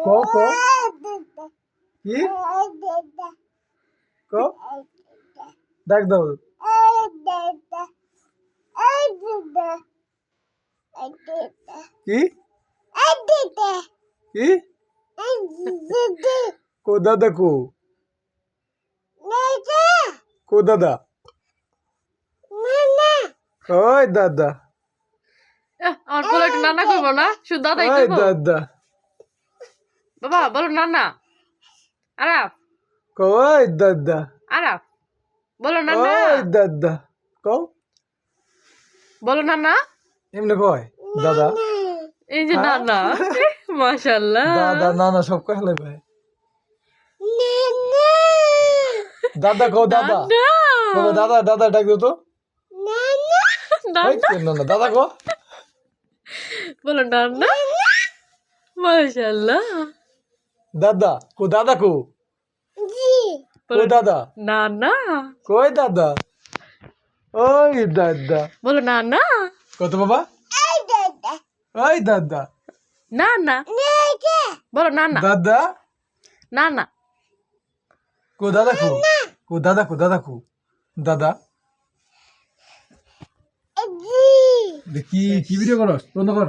ক ক কি ক ডাক দাও কি কি কো দাদা কো দাদা ওই দাদা আমার বলে একটু নানা কইবো না শুধু দাদাই ওই কইবো দাদা বাবা বলো নানা আরাফ কই দাদা আরাফ বলো নানা ওই দাদা কও বলো নানা এমনি কয় দাদা এই যে নানা মাশাআল্লাহ দাদা নানা সব কইলে ভাই দাদা কও দাদা বাবা দাদা দাদা ডাক দিও তো নানা না দাদা কো বলো নানা মাশাআল্লাহ দাদা কো কো দাদা নানা কই দাদা ওই দাদা বলো নানা কত বাবা ওই দাদা নানা বলো নানা দাদা নানা কো দাদা কো দাদা কি ভিডিও করস বন্ধ কর